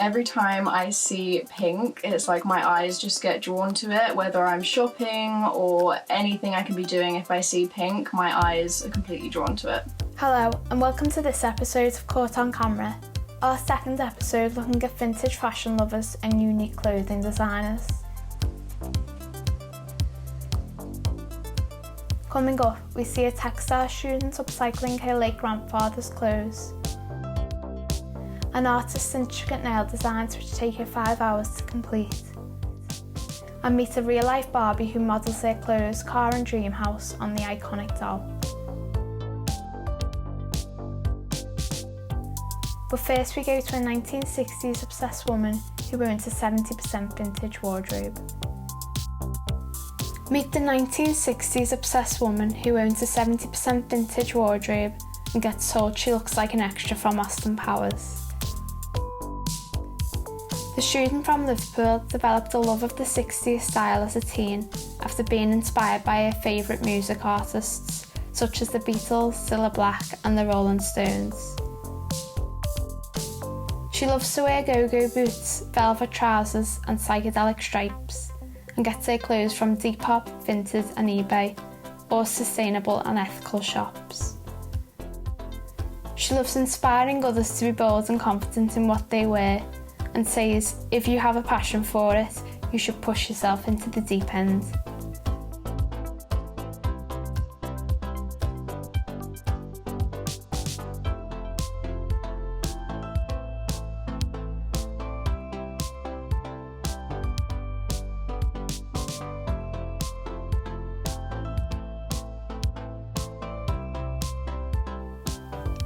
Every time I see pink, it's like my eyes just get drawn to it, whether I'm shopping or anything I can be doing. If I see pink, my eyes are completely drawn to it. Hello and welcome to this episode of Caught on Camera, our second episode looking at vintage fashion lovers and unique clothing designers. Coming up, we see a textile student upcycling her late grandfather's clothes, an artist's intricate nail designs which take her 5 hours to complete, and meet a real-life Barbie who models her clothes, car and dream house on the iconic doll. But first we go to a 1960s obsessed woman who owns a 70% vintage wardrobe. Meet the 1960s obsessed woman who owns a 70% vintage wardrobe and gets told she looks like an extra from Austin Powers. The student from Liverpool developed a love of the 60s style as a teen after being inspired by her favourite music artists such as the Beatles, Cilla Black and the Rolling Stones. She loves to wear go-go boots, velvet trousers and psychedelic stripes, and gets her clothes from Depop, Vinted and eBay, or sustainable and ethical shops. She loves inspiring others to be bold and confident in what they wear, and says if you have a passion for it, you should push yourself into the deep end.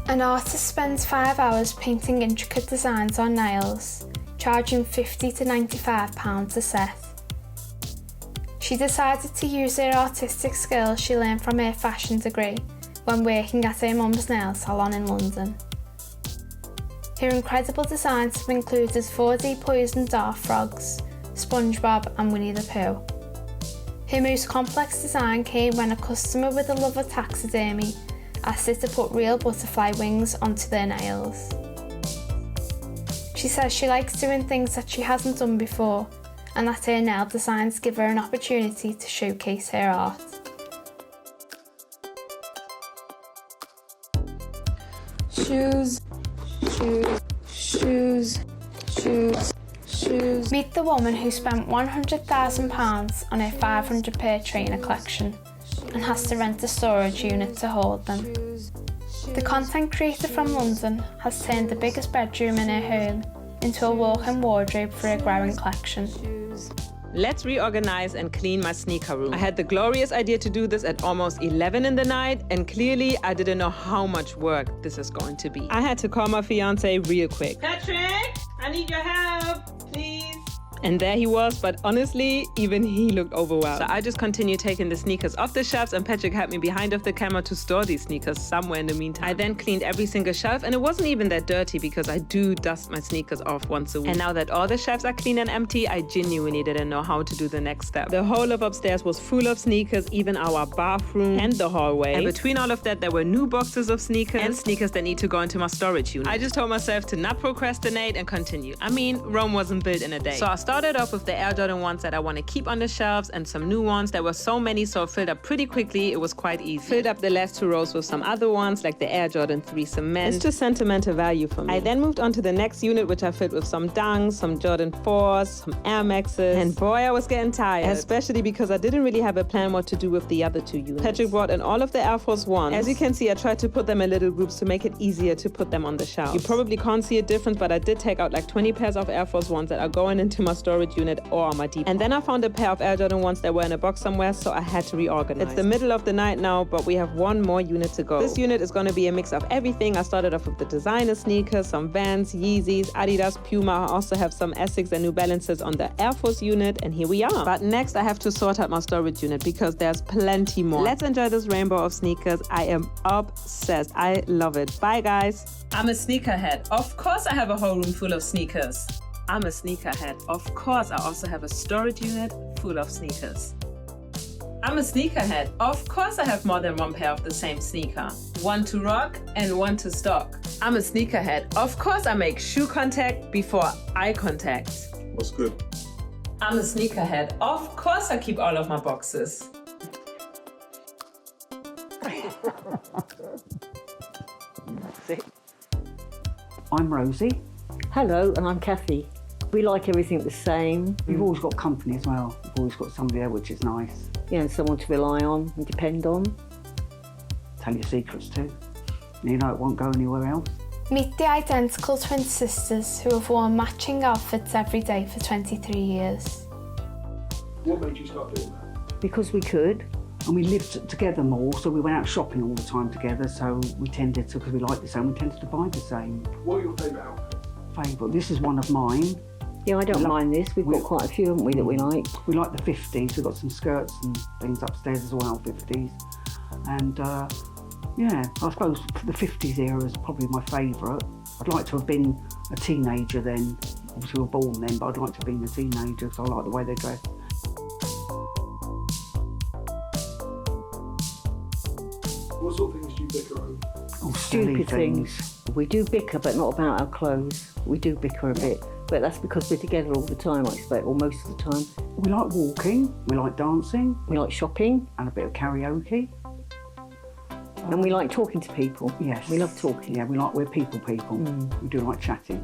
An artist spends 5 hours painting intricate designs on nails, charging £50 to £95 a set. She decided to use her artistic skills she learned from her fashion degree when working at her mum's nail salon in London. Her incredible designs have included 4D poisoned dart frogs, SpongeBob and Winnie the Pooh. Her most complex design came when a customer with a love of taxidermy asked her to put real butterfly wings onto their nails. She says she likes doing things that she hasn't done before, and that her nail designs give her an opportunity to showcase her art. Shoes. Meet the woman who spent £100,000 on her 500 pair trainer collection and has to rent a storage unit to hold them. The content creator from London has turned the biggest bedroom in her home into a walk-in wardrobe for her growing collection. Let's reorganize and clean my sneaker room. I had the glorious idea to do this at almost 11 in the night, and clearly I didn't know how much work this is going to be. I had to call my fiance real quick. Patrick, I need your help, please. And there he was, but honestly, even he looked overwhelmed. So I just continued taking the sneakers off the shelves, and Patrick had me behind of the camera to store these sneakers somewhere in the meantime. I then cleaned every single shelf, and it wasn't even that dirty because I do dust my sneakers off once a week. And now that all the shelves are clean and empty, I genuinely didn't know how to do the next step. The whole of upstairs was full of sneakers, even our bathroom and the hallway. And between all of that, there were new boxes of sneakers and sneakers that need to go into my storage unit. I just told myself to not procrastinate and continue. I mean, Rome wasn't built in a day. So I started off with the Air Jordan ones that I want to keep on the shelves and some new ones. There were so many, so I filled up pretty quickly. It was quite easy. Filled up the last 2 rows with some other ones like the Air Jordan 3 Cement. It's just sentimental value for me. I then moved on to the next unit, which I filled with some Dunks, some Jordan 4s, some Air Maxes, and boy, I was getting tired, especially because I didn't really have a plan what to do with the other 2 units. Patrick brought in all of the Air Force 1s. As you can see, I tried to put them in little groups to make it easier to put them on the shelf. You probably can't see a difference, but I did take out like 20 pairs of Air Force 1s that are going into my storage unit or on my deep. And then I found a pair of Air Jordan 1s that were in a box somewhere, so I had to reorganize. It's the middle of the night now, but we have 1 more unit to go. This unit is going to be a mix of everything. I started off with the designer sneakers, some Vans, Yeezys, Adidas, Puma. I also have some Essex and New Balances on the Air Force unit, and here we are. But next I have to sort out my storage unit because there's plenty more. Let's enjoy this rainbow of sneakers. I am obsessed. I love it. Bye guys. I'm a sneakerhead. Of course I have a whole room full of sneakers. I'm a sneakerhead. Of course I also have a storage unit full of sneakers. I'm a sneakerhead. Of course I have more than one pair of the same sneaker. One to rock and one to stock. I'm a sneakerhead. Of course I make shoe contact before eye contact. What's good? I'm a sneakerhead. Of course I keep all of my boxes. I'm Rosie. Hello, and I'm Kathy. We like everything the same. We've always got company as well. We've always got somebody there, which is nice. You know, someone to rely on and depend on. Tell your secrets too. You know it won't go anywhere else. Meet the identical twin sisters who have worn matching outfits every day for 23 years. What made you start doing that? Because we could. And we lived together more, so we went out shopping all the time together, so we tended to, because we liked the same, we tended to buy the same. What are your favourite outfits? Favourite, this is one of mine. Yeah, I don't mind this. We've got quite a few, haven't we, that we like? We like the 50s, we've got some skirts and things upstairs as well, 50s. And yeah, I suppose the 50s era is probably my favourite. I'd like to have been a teenager then. Obviously we were born then, but I'd like to have been a teenager because I like the way they dress. What sort of things do you bicker over? Oh, silly Stupid things. We do bicker, but not about our clothes. We do bicker a bit, but that's because we're together all the time, I expect, or most of the time. We like walking, we like dancing, We like shopping, and a bit of karaoke. and we like talking to people. Yes. We love talking. Yeah, we're people. We do like chatting.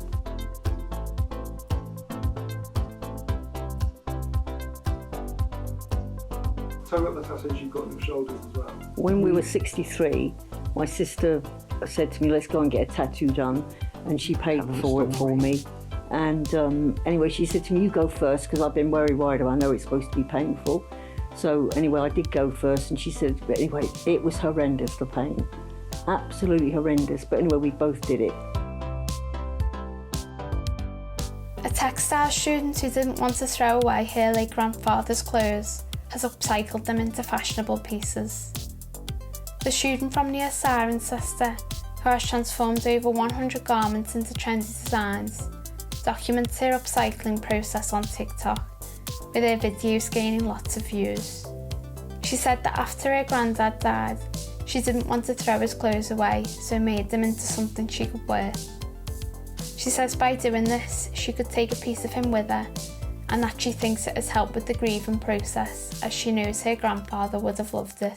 Tell me about the tattoos you've got on your shoulders as well. When we were 63, my sister said to me, let's go and get a tattoo done, and she paid for it for me. And anyway, she said to me, you go first, because I've been very worried about, I know it's supposed to be painful. So anyway, I did go first, and she said, but anyway, it was horrendous, the pain. Absolutely horrendous, but anyway, we both did it. A textile student who didn't want to throw away her late grandfather's clothes has upcycled them into fashionable pieces. The student from near Cirencester, who has transformed over 100 garments into trendy designs, documents her upcycling process on TikTok, with her videos gaining lots of views. She said that after her granddad died, she didn't want to throw his clothes away, so made them into something she could wear. She says by doing this, she could take a piece of him with her, and that she thinks it has helped with the grieving process, as she knows her grandfather would have loved it.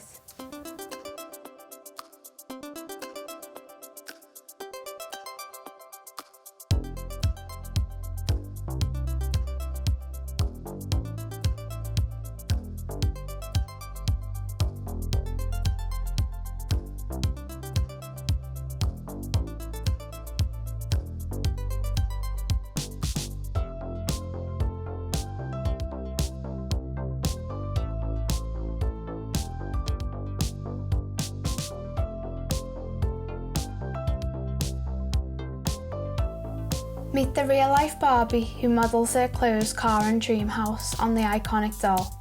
Meet the real-life Barbie who models her clothes, car and dream house on the iconic doll.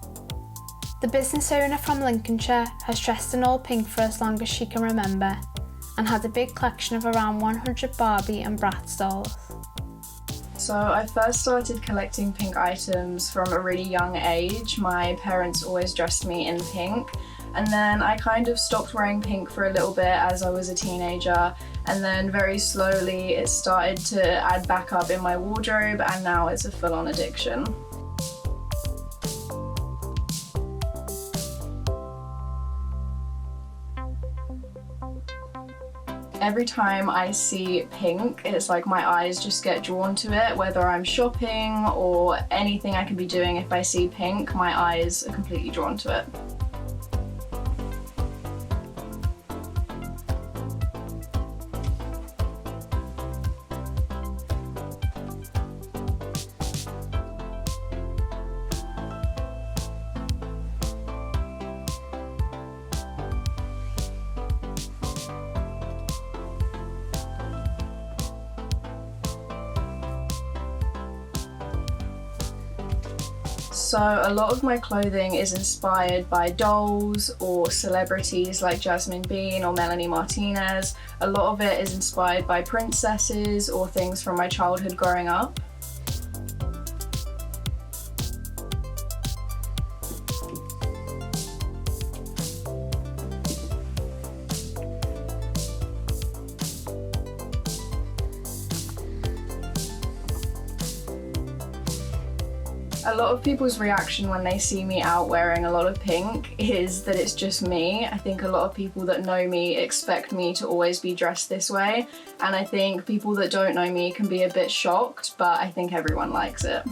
The business owner from Lincolnshire has dressed in all pink for as long as she can remember and had a big collection of around 100 Barbie and Bratz dolls. So I first started collecting pink items from a really young age. My parents always dressed me in pink, and then I kind of stopped wearing pink for a little bit as I was a teenager, and then very slowly it started to add back up in my wardrobe, and now it's a full-on addiction. Every time I see pink, it's like my eyes just get drawn to it, whether I'm shopping or anything I can be doing. If I see pink, my eyes are completely drawn to it. So a lot of my clothing is inspired by dolls or celebrities like Jasmine Bean or Melanie Martinez. A lot of it is inspired by princesses or things from my childhood growing up. A lot of people's reaction when they see me out wearing a lot of pink is that it's just me. I think a lot of people that know me expect me to always be dressed this way, and I think people that don't know me can be a bit shocked, but I think everyone likes it.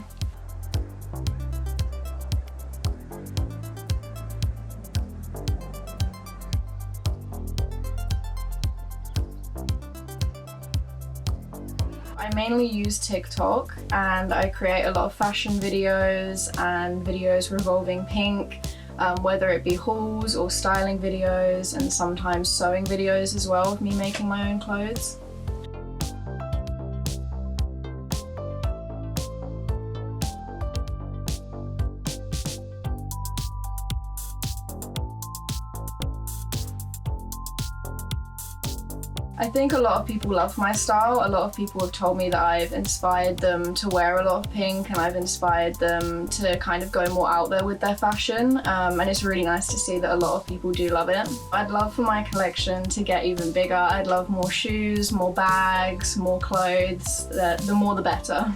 I mainly use TikTok and I create a lot of fashion videos and videos revolving pink, whether it be hauls or styling videos, and sometimes sewing videos as well of me making my own clothes. I think a lot of people love my style. A lot of people have told me that I've inspired them to wear a lot of pink, and I've inspired them to kind of go more out there with their fashion, and it's really nice to see that a lot of people do love it. I'd love for my collection to get even bigger. I'd love more shoes, more bags, more clothes. The more the better.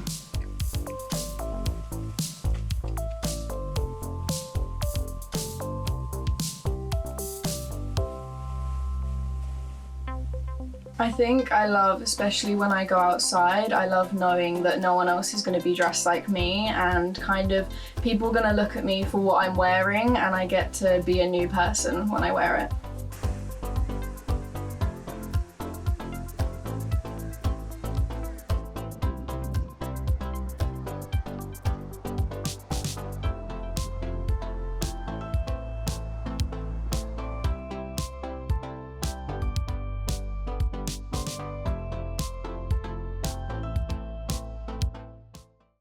I think I love, especially when I go outside, I love knowing that no one else is going to be dressed like me, and kind of people are going to look at me for what I'm wearing, and I get to be a new person when I wear it.